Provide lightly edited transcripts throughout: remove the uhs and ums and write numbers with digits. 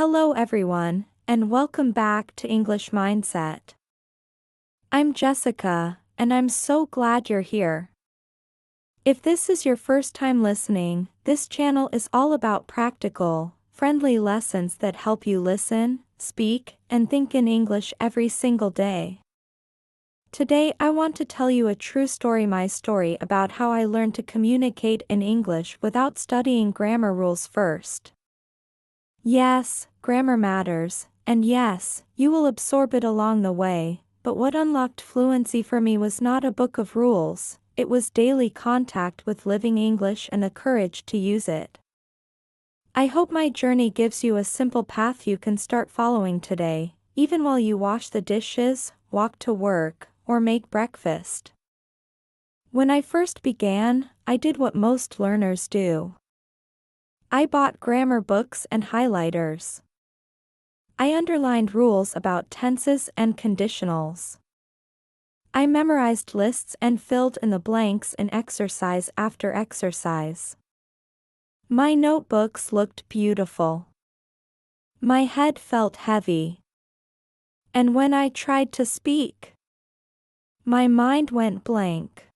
Hello everyone, and welcome back to English Mindset. I'm Jessica, and I'm so glad you're here. If this is your first time listening, this channel is all about practical, friendly lessons that help you listen, speak, and think in English every single day. Today I want to tell you a true story, my story about how I learned to communicate in English without studying grammar rules first. Yes, grammar matters, and yes, you will absorb it along the way, but what unlocked fluency for me was not a book of rules, it was daily contact with living English and the courage to use it. I hope my journey gives you a simple path you can start following today, even while you wash the dishes, walk to work, or make breakfast. When I first began, I did what most learners do. I bought grammar books and highlighters. I underlined rules about tenses and conditionals. I memorized lists and filled in the blanks in exercise after exercise. My notebooks looked beautiful. My head felt heavy. And when I tried to speak, my mind went blank.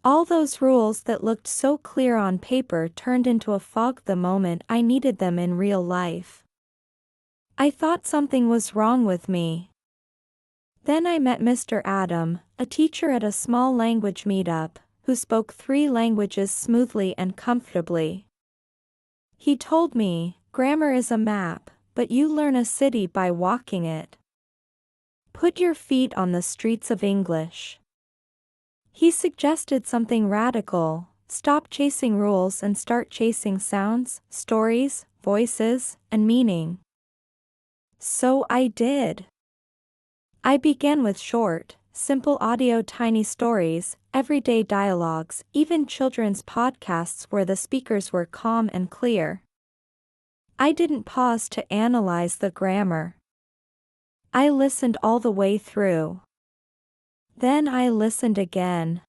All those rules that looked so clear on paper turned into a fog the moment I needed them in real life. I thought something was wrong with me. Then I met Mr. Adam, a teacher at a small language meetup, who spoke 3 languages smoothly and comfortably. He told me, grammar is a map, but you learn a city by walking it. Put your feet on the streets of English. He suggested something radical: stop chasing rules and start chasing sounds, stories, voices, and meaning. So I did. I began with short, simple audio tiny stories, everyday dialogues, even children's podcasts where the speakers were calm and clear. I didn't pause to analyze the grammar. I listened all the way through. Then I listened again.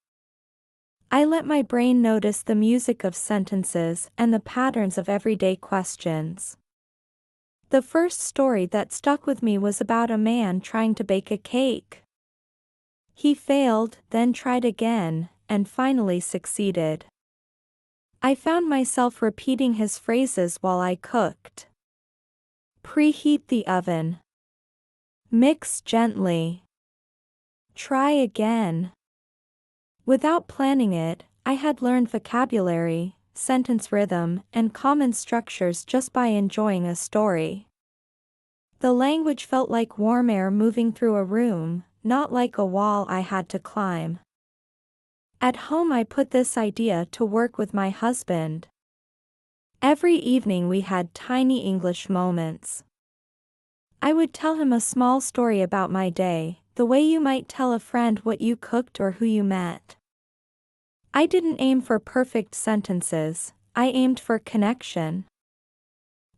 I let my brain notice the music of sentences and the patterns of everyday questions. The first story that stuck with me was about a man trying to bake a cake. He failed, then tried again, and finally succeeded. I found myself repeating his phrases while I cooked. Preheat the oven. Mix gently. Try again. Without planning it, I had learned vocabulary, sentence rhythm, and common structures just by enjoying a story. The language felt like warm air moving through a room, not like a wall I had to climb. At home I put this idea to work with my husband. Every evening we had tiny English moments. I would tell him a small story about my day, the way you might tell a friend what you cooked or who you met. I didn't aim for perfect sentences, I aimed for connection.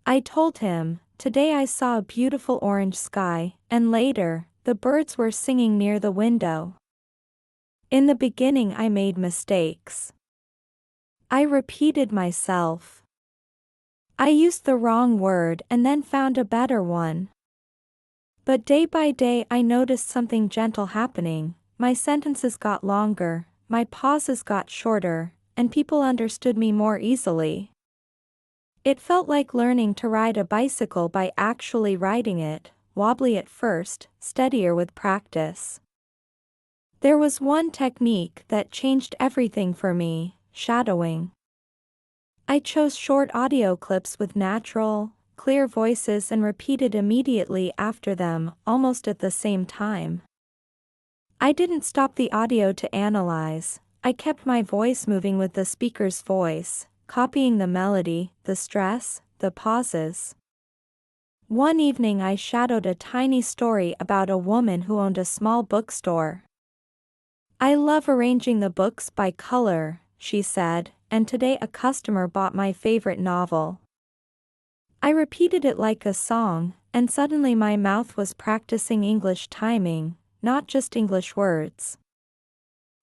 I told him, today I saw a beautiful orange sky, and later, the birds were singing near the window. In the beginning I made mistakes. I repeated myself. I used the wrong word and then found a better one. But day by day I noticed something gentle happening. My sentences got longer, my pauses got shorter, and people understood me more easily. It felt like learning to ride a bicycle by actually riding it, wobbly at first, steadier with practice. There was one technique that changed everything for me: shadowing. I chose short audio clips with natural, clear voices and repeated immediately after them, almost at the same time. I didn't stop the audio to analyze, I kept my voice moving with the speaker's voice, copying the melody, the stress, the pauses. One evening I shadowed a tiny story about a woman who owned a small bookstore. I love arranging the books by color, she said, and today a customer bought my favorite novel. I repeated it like a song, and suddenly my mouth was practicing English timing, not just English words.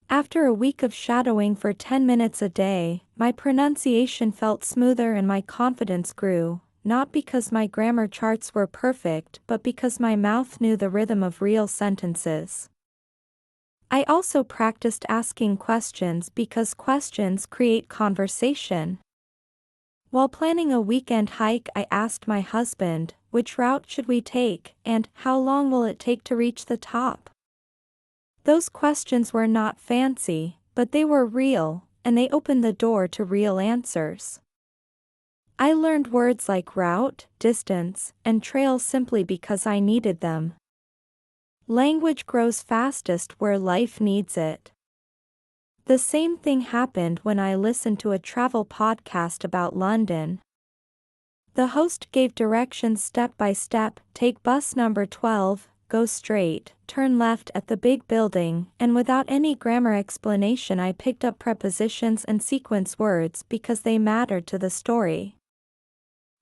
After a week of shadowing for 10 minutes a day, my pronunciation felt smoother and my confidence grew, not because my grammar charts were perfect but because my mouth knew the rhythm of real sentences. I also practiced asking questions because questions create conversation. While planning a weekend hike, I asked my husband, which route should we take, and how long will it take to reach the top? Those questions were not fancy, but they were real, and they opened the door to real answers. I learned words like route, distance, and trail simply because I needed them. Language grows fastest where life needs it. The same thing happened when I listened to a travel podcast about London. The host gave directions step by step: take bus number 12, go straight, turn left at the big building, and without any grammar explanation I picked up prepositions and sequence words because they mattered to the story.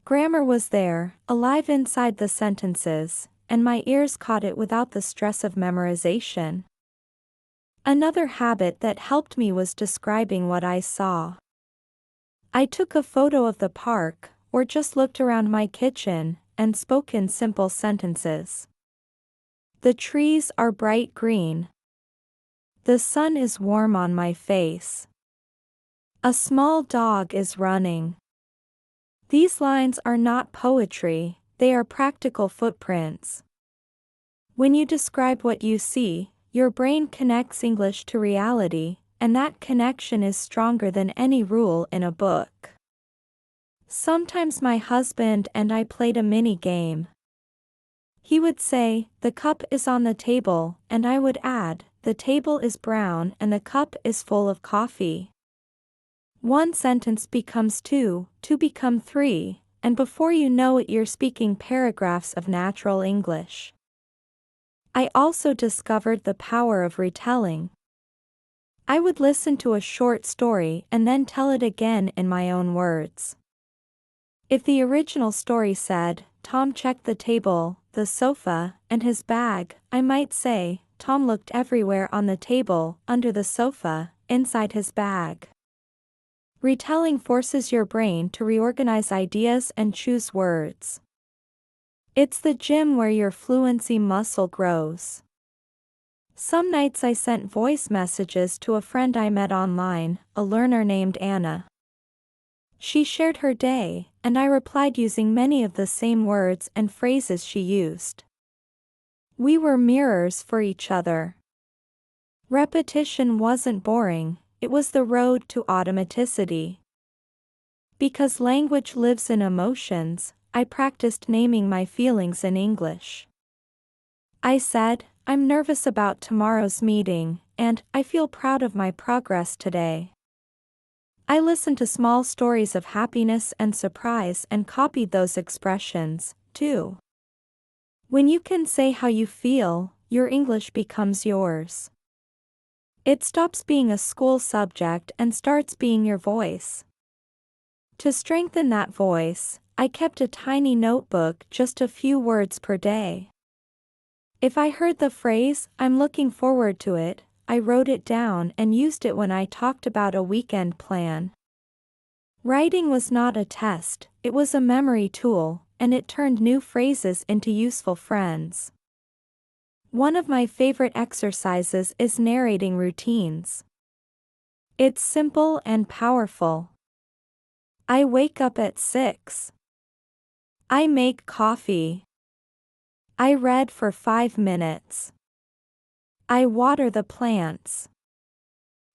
Grammar was there, alive inside the sentences, and my ears caught it without the stress of memorization. Another habit that helped me was describing what I saw. I took a photo of the park, or just looked around my kitchen, and spoke in simple sentences. The trees are bright green. The sun is warm on my face. A small dog is running. These lines are not poetry, they are practical footprints. When you describe what you see, your brain connects English to reality, and that connection is stronger than any rule in a book. Sometimes my husband and I played a mini game. He would say, "The cup is on the table," and I would add, "The table is brown and the cup is full of coffee." One sentence becomes two become three, and before you know it you're speaking paragraphs of natural English. I also discovered the power of retelling. I would listen to a short story and then tell it again in my own words. If the original story said, "Tom checked the table, the sofa, and his bag," I might say, "Tom looked everywhere: on the table, under the sofa, inside his bag." Retelling forces your brain to reorganize ideas and choose words. It's the gym where your fluency muscle grows. Some nights I sent voice messages to a friend I met online, a learner named Anna. She shared her day, and I replied using many of the same words and phrases she used. We were mirrors for each other. Repetition wasn't boring, it was the road to automaticity. Because language lives in emotions, I practiced naming my feelings in English. I said, "I'm nervous about tomorrow's meeting," and "I feel proud of my progress today." I listened to small stories of happiness and surprise and copied those expressions, too. When you can say how you feel, your English becomes yours. It stops being a school subject and starts being your voice. To strengthen that voice, I kept a tiny notebook, just a few words per day. If I heard the phrase, "I'm looking forward to it," I wrote it down and used it when I talked about a weekend plan. Writing was not a test, it was a memory tool, and it turned new phrases into useful friends. One of my favorite exercises is narrating routines. It's simple and powerful. I wake up at 6. I make coffee. I read for 5 minutes. I water the plants.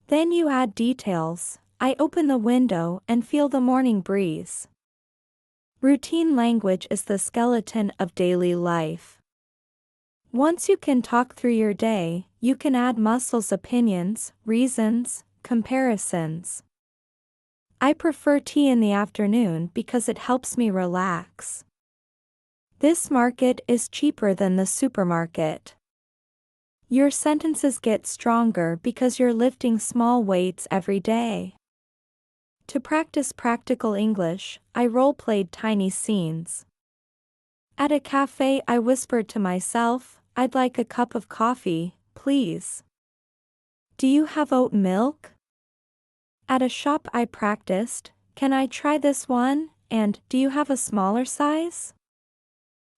Then you add details. I open the window and feel the morning breeze. Routine language is the skeleton of daily life. Once you can talk through your day, you can add muscles: opinions, reasons, comparisons. I prefer tea in the afternoon because it helps me relax. This market is cheaper than the supermarket. Your sentences get stronger because you're lifting small weights every day. To practice practical English, I role-played tiny scenes. At a cafe I whispered to myself, "I'd like a cup of coffee, please. Do you have oat milk?" At a shop I practiced, "Can I try this one?" and do you have a smaller size?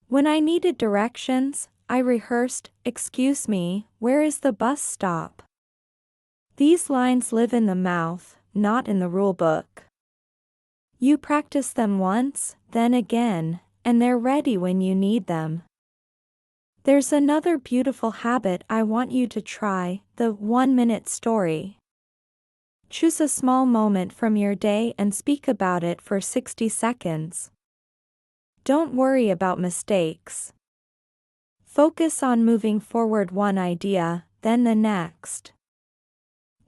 When I needed directions, I rehearsed, excuse me, where is the bus stop? These lines live in the mouth, not in the rulebook. You practice them once, then again, and they're ready when you need them. There's another beautiful habit I want you to try, the 1-minute story. Choose a small moment from your day and speak about it for 60 seconds. Don't worry about mistakes. Focus on moving forward one idea, then the next.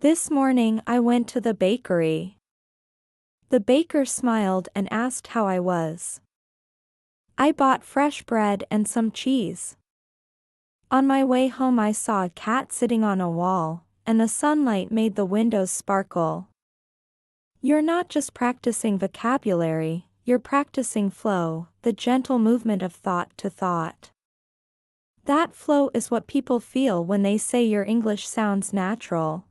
This morning I went to the bakery. The baker smiled and asked how I was. I bought fresh bread and some cheese. On my way home I saw a cat sitting on a wall, and the sunlight made the windows sparkle. You're not just practicing vocabulary, you're practicing flow, the gentle movement of thought to thought. That flow is what people feel when they say your English sounds natural.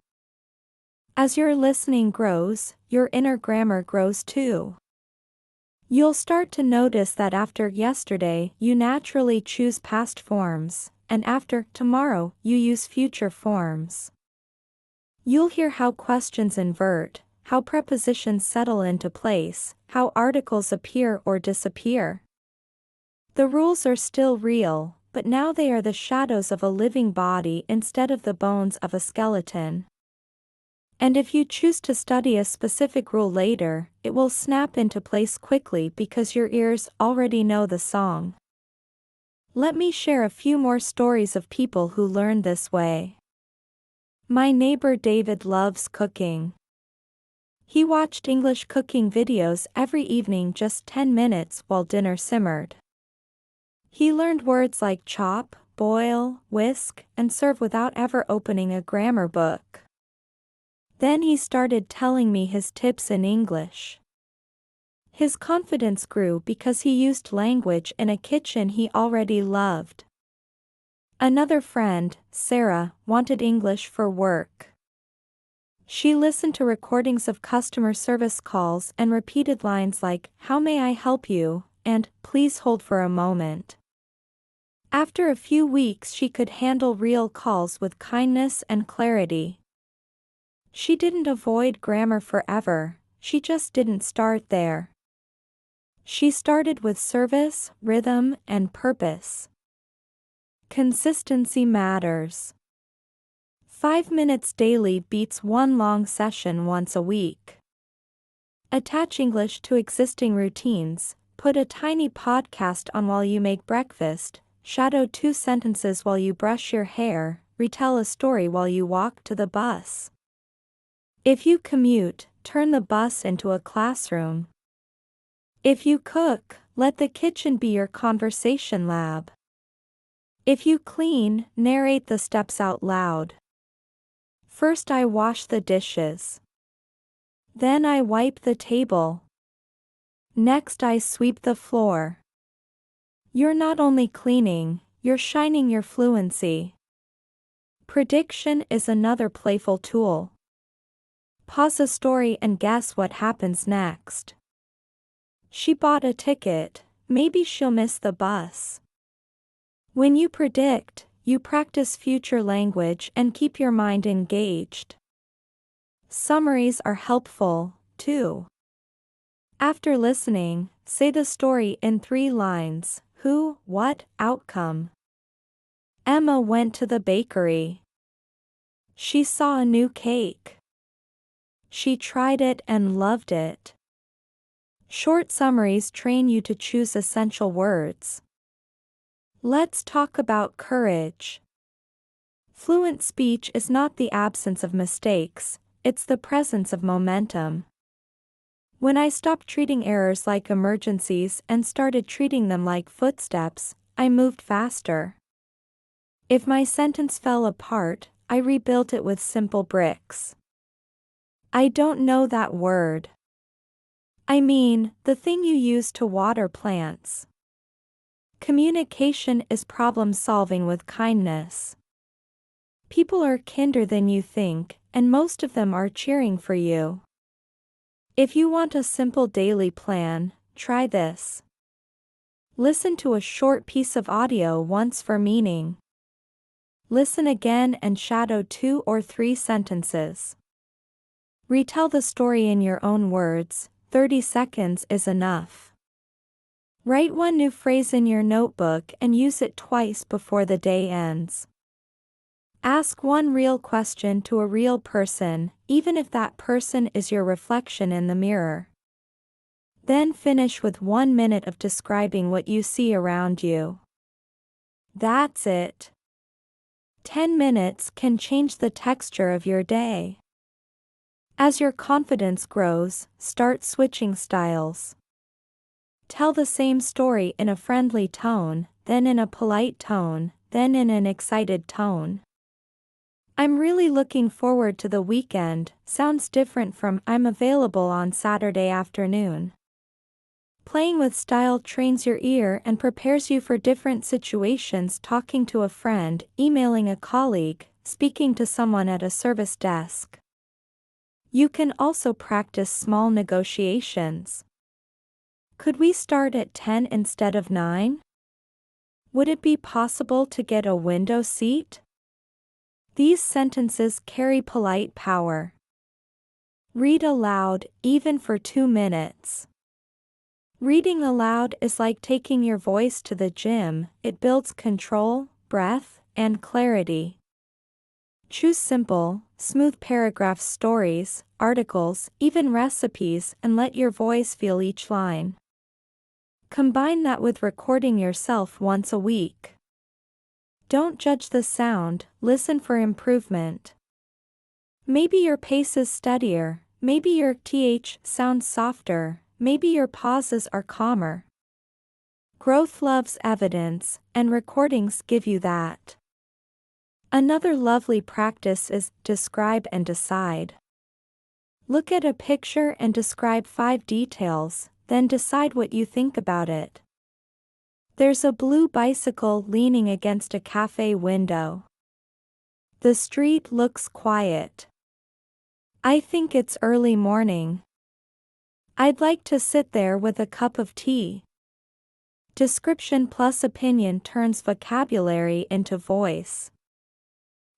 As your listening grows, your inner grammar grows too. You'll start to notice that after yesterday you naturally choose past forms, and after tomorrow you use future forms. You'll hear how questions invert, how prepositions settle into place, how articles appear or disappear. The rules are still real, but now they are the shadows of a living body instead of the bones of a skeleton. And if you choose to study a specific rule later, it will snap into place quickly because your ears already know the song. Let me share a few more stories of people who learn this way. My neighbor David loves cooking. He watched English cooking videos every evening just 10 minutes while dinner simmered. He learned words like chop, boil, whisk, and serve without ever opening a grammar book. Then he started telling me his tips in English. His confidence grew because he used language in a kitchen he already loved. Another friend, Sarah, wanted English for work. She listened to recordings of customer service calls and repeated lines like, "How may I help you?" and "Please hold for a moment." After a few weeks she could handle real calls with kindness and clarity. She didn't avoid grammar forever, she just didn't start there. She started with service, rhythm, and purpose. Consistency matters. 5 minutes daily beats one long session once a week. Attach English to existing routines, put a tiny podcast on while you make breakfast, shadow 2 sentences while you brush your hair, retell a story while you walk to the bus. If you commute, turn the bus into a classroom. If you cook, let the kitchen be your conversation lab. If you clean, narrate the steps out loud. First I wash the dishes. Then I wipe the table. Next I sweep the floor. You're not only cleaning, you're shining your fluency. Prediction is another playful tool. Pause a story and guess what happens next. She bought a ticket, maybe she'll miss the bus. When you predict, you practice future language and keep your mind engaged. Summaries are helpful, too. After listening, say the story in 3 lines: who, what, outcome. Emma went to the bakery. She saw a new cake. She tried it and loved it. Short summaries train you to choose essential words. Let's talk about courage. Fluent speech is not the absence of mistakes, it's the presence of momentum. When I stopped treating errors like emergencies and started treating them like footsteps, I moved faster. If my sentence fell apart, I rebuilt it with simple bricks. I don't know that word. I mean, the thing you use to water plants. Communication is problem solving with kindness. People are kinder than you think, and most of them are cheering for you. If you want a simple daily plan, try this. Listen to a short piece of audio once for meaning. Listen again and shadow 2 or 3 sentences. Retell the story in your own words, 30 seconds is enough. Write one new phrase in your notebook and use it twice before the day ends. Ask one real question to a real person, even if that person is your reflection in the mirror. Then finish with 1 minute of describing what you see around you. That's it. 10 minutes can change the texture of your day. As your confidence grows, start switching styles. Tell the same story in a friendly tone, then in a polite tone, then in an excited tone. I'm really looking forward to the weekend sounds different from I'm available on Saturday afternoon. Playing with style trains your ear and prepares you for different situations, talking to a friend, emailing a colleague, speaking to someone at a service desk. You can also practice small negotiations. Could we start at 10 instead of 9? Would it be possible to get a window seat? These sentences carry polite power. Read aloud, even for 2 minutes. Reading aloud is like taking your voice to the gym, it builds control, breath, and clarity. Choose simple, smooth paragraphs, stories, articles, even recipes, and let your voice feel each line. Combine that with recording yourself once a week. Don't judge the sound, listen for improvement. Maybe your pace is steadier, maybe your th sounds softer, maybe your pauses are calmer. Growth loves evidence, and recordings give you that. Another lovely practice is describe and decide. Look at a picture and describe 5 details, then decide what you think about it. There's a blue bicycle leaning against a cafe window. The street looks quiet. I think it's early morning. I'd like to sit there with a cup of tea. Description plus opinion turns vocabulary into voice.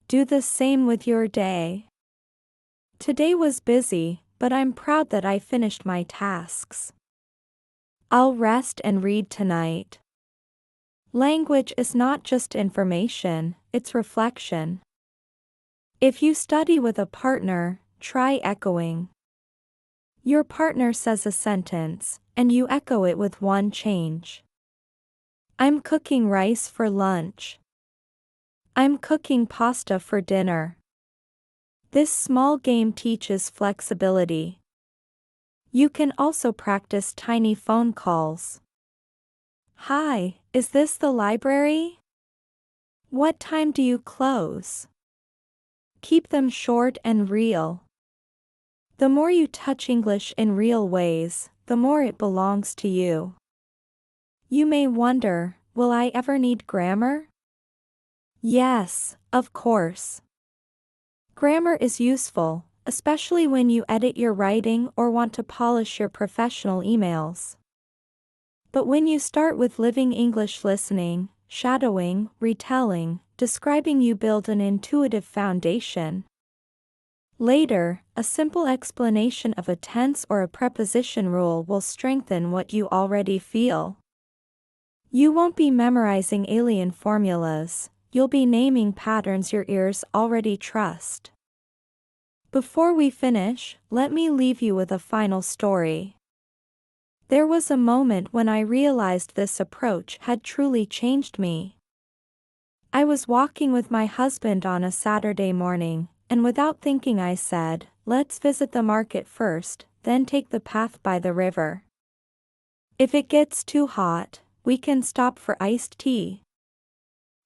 Do the same with your day. Today was busy, but I'm proud that I finished my tasks. I'll rest and read tonight. Language is not just information, it's reflection. If you study with a partner, try echoing. Your partner says a sentence, and you echo it with one change. I'm cooking rice for lunch. I'm cooking pasta for dinner. This small game teaches flexibility. You can also practice tiny phone calls. Hi, is this the library? What time do you close? Keep them short and real. The more you touch English in real ways, the more it belongs to you. You may wonder, will I ever need grammar? Yes, of course. Grammar is useful, especially when you edit your writing or want to polish your professional emails. But when you start with living English, listening, shadowing, retelling, describing, you build an intuitive foundation. Later, a simple explanation of a tense or a preposition rule will strengthen what you already feel. You won't be memorizing alien formulas, you'll be naming patterns your ears already trust. Before we finish, let me leave you with a final story. There was a moment when I realized this approach had truly changed me. I was walking with my husband on a Saturday morning, and without thinking I said, "Let's visit the market first, then take the path by the river. If it gets too hot, we can stop for iced tea."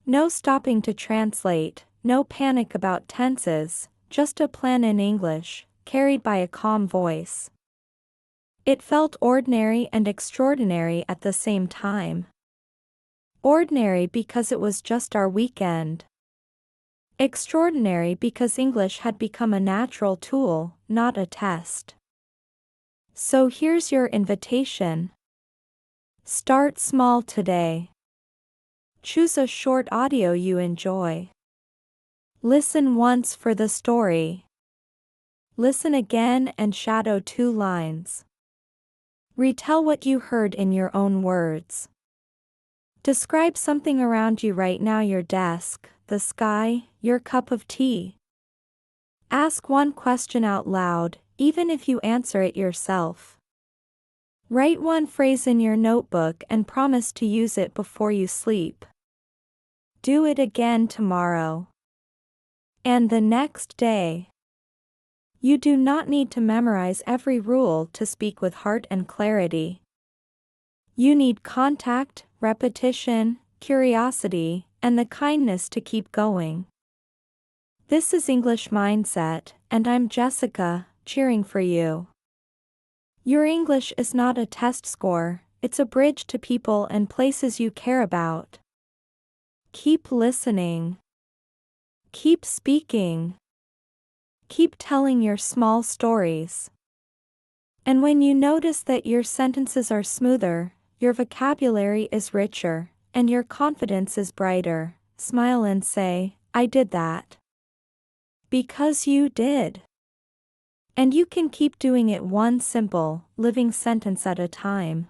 No stopping to translate, no panic about tenses, just a plan in English, carried by a calm voice. It felt ordinary and extraordinary at the same time. Ordinary because it was just our weekend. Extraordinary because English had become a natural tool, not a test. So here's your invitation. Start small today. Choose a short audio you enjoy. Listen once for the story. Listen again and shadow 2 lines. Retell what you heard in your own words. Describe something around you right now: your desk, the sky, your cup of tea. Ask one question out loud, even if you answer it yourself. Write one phrase in your notebook and promise to use it before you sleep. Do it again tomorrow. And the next day. You do not need to memorize every rule to speak with heart and clarity. You need contact, repetition, curiosity, and the kindness to keep going. This is English Mindset, and I'm Jessica, cheering for you. Your English is not a test score, it's a bridge to people and places you care about. Keep listening. Keep speaking. Keep telling your small stories. And when you notice that your sentences are smoother, your vocabulary is richer, and your confidence is brighter, smile and say, "I did that." Because you did. And you can keep doing it one simple, living sentence at a time.